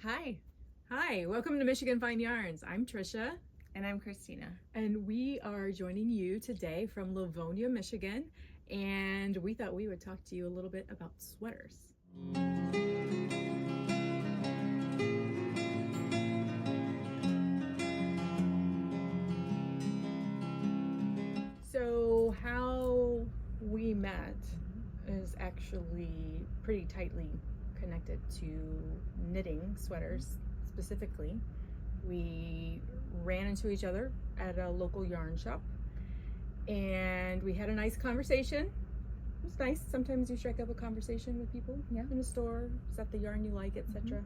Hi. Hi, welcome to Michigan Fine Yarns. I'm Tricia. And I'm Kristyna. And we are joining you today from Livonia, Michigan. And we thought we would talk to you a little bit about sweaters. So how we met is actually pretty tightly connected to knitting sweaters specifically. We ran into each other at a local yarn shop and we had a nice conversation. It was nice. Sometimes you strike up a conversation with people in a store, is that the yarn you like, etc.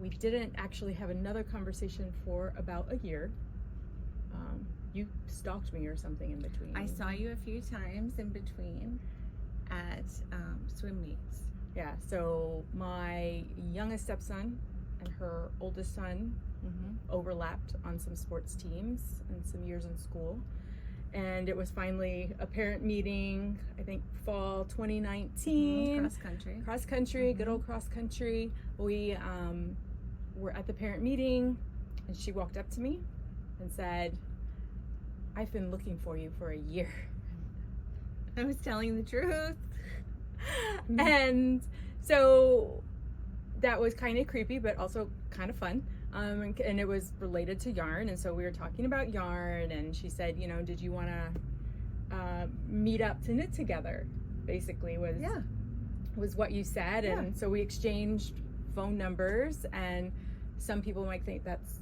We didn't actually have another conversation for about a year. You stalked me or something in between. I saw you a few times in between at swim meets. Yeah, so my youngest stepson and her oldest son overlapped on some sports teams and some years in school. And it was finally a parent meeting, I think fall 2019. Cross country, good old cross country. We were at the parent meeting and she walked up to me and said, "I've been looking for you for a year." I was telling the truth. And so that was kind of creepy, but also kind of fun. And it was related to yarn. And so we were talking about yarn and she said, you know, did you want to meet up to knit together? Basically was what you said. Yeah. And so we exchanged phone numbers, and some people might think that's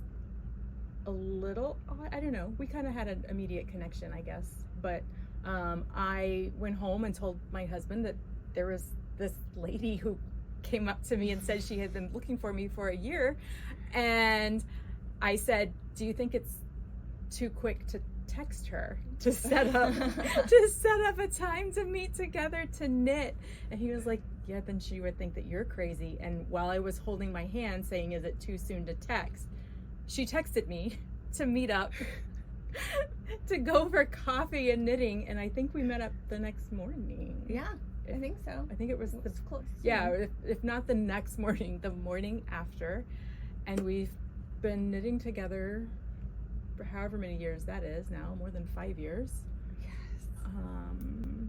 a little odd. I don't know. We kind of had an immediate connection, I guess. But I went home and told my husband that there was this lady who came up to me and said she had been looking for me for a year. And I said, do you think it's too quick to text her to set up a time to meet together to knit? And he was like, yeah, then she would think that you're crazy. And while I was holding my hand saying, is it too soon to text, she texted me to meet up to go for coffee and knitting. And I think we met up the next morning. Yeah, I think so. I think it was close. Yeah, if not the next morning, the morning after. And we've been knitting together for however many years that is now, more than 5 years. Yes.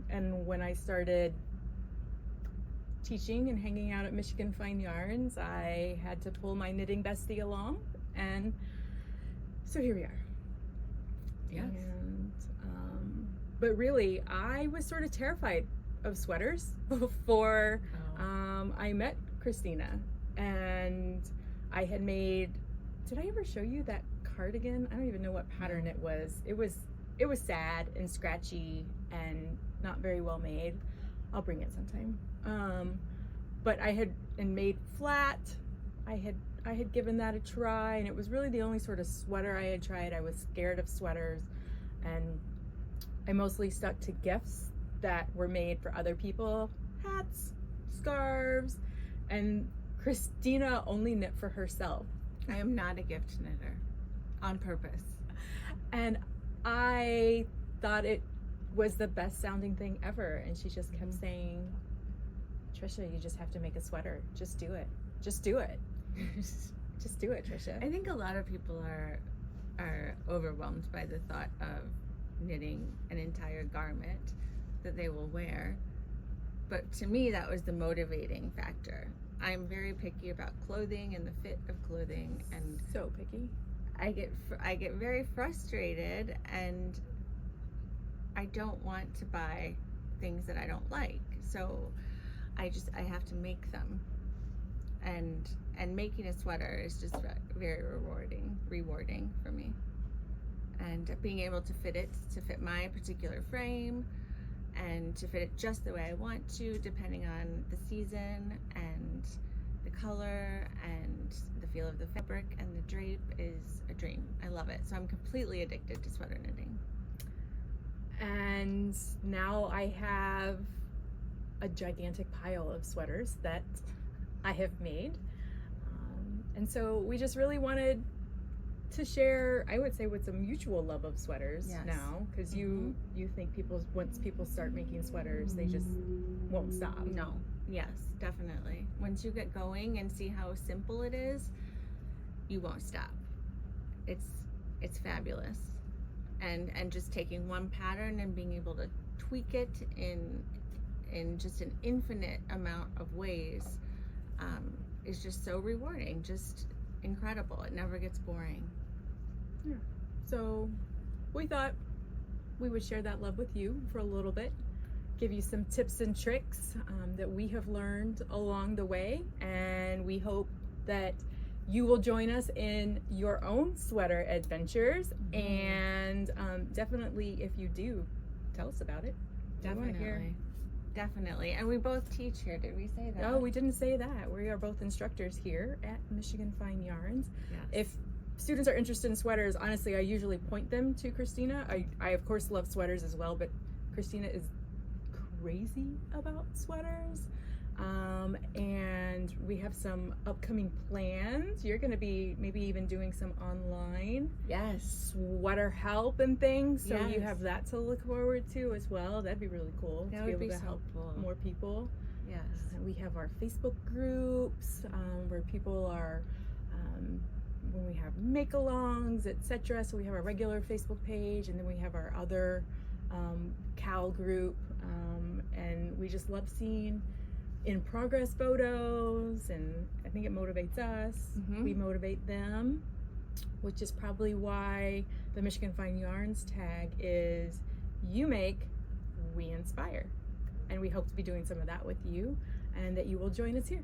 And when I started teaching and hanging out at Michigan Fine Yarns, I had to pull my knitting bestie along. And so here we are. Yes. And, but really, I was sort of terrified of sweaters before I met Kristyna. And I had made, did I ever show you that cardigan? I don't even know what pattern it was. It was sad and scratchy and not very well made. I'll bring it sometime. But I had made flat. I had given that a try, and it was really the only sort of sweater I had tried. I was scared of sweaters, and I mostly stuck to gifts that were made for other people. Hats, scarves, and Kristyna only knit for herself. I am not a gift knitter on purpose. And I thought it was the best sounding thing ever. And she just kept saying, Tricia, you just have to make a sweater. Just do it. Just do it. Just do it, Tricia. I think a lot of people are overwhelmed by the thought of knitting an entire garment that they will wear. But to me, that was the motivating factor. I'm very picky about clothing and the fit of clothing, and so picky. I get very frustrated, and I don't want to buy things that I don't like. So I have to make them, and making a sweater is just very rewarding for me. And being able to fit my particular frame, and to fit it just the way I want to, depending on the season and the color and the feel of the fabric and the drape, is a dream. I love it. So I'm completely addicted to sweater knitting. And now I have a gigantic pile of sweaters that I have made. And so we just really wanted to share, I would say, what's a mutual love of sweaters now, because you think once people start making sweaters, they just won't stop. No, Yes, definitely. Once you get going and see how simple it is, you won't stop. It's fabulous. And just taking one pattern and being able to tweak it in just an infinite amount of ways is just so rewarding, just incredible. It never gets boring. Yeah. So we thought we would share that love with you for a little bit, give you some tips and tricks that we have learned along the way, and we hope that you will join us in your own sweater adventures. And definitely, if you do, tell us about it. Definitely. And we both teach here. Did we say that? Oh, we didn't say that. We are both instructors here at Michigan Fine Yarns. Yes. If students are interested in sweaters, honestly, I usually point them to Kristyna. I of course love sweaters as well, but Kristyna is crazy about sweaters. And we have some upcoming plans. You're going to be maybe even doing some online sweater help and things, so you have that to look forward to as well. That'd be really cool to be able to help more people. Yes. We have our Facebook groups where people are when we have make-alongs, etc. So we have our regular Facebook page, and then we have our other Cal group, and we just love seeing in progress photos, and I think it motivates us. We motivate them, which is probably why the Michigan Fine Yarns tag is you make, we inspire. And we hope to be doing some of that with you, and that you will join us here.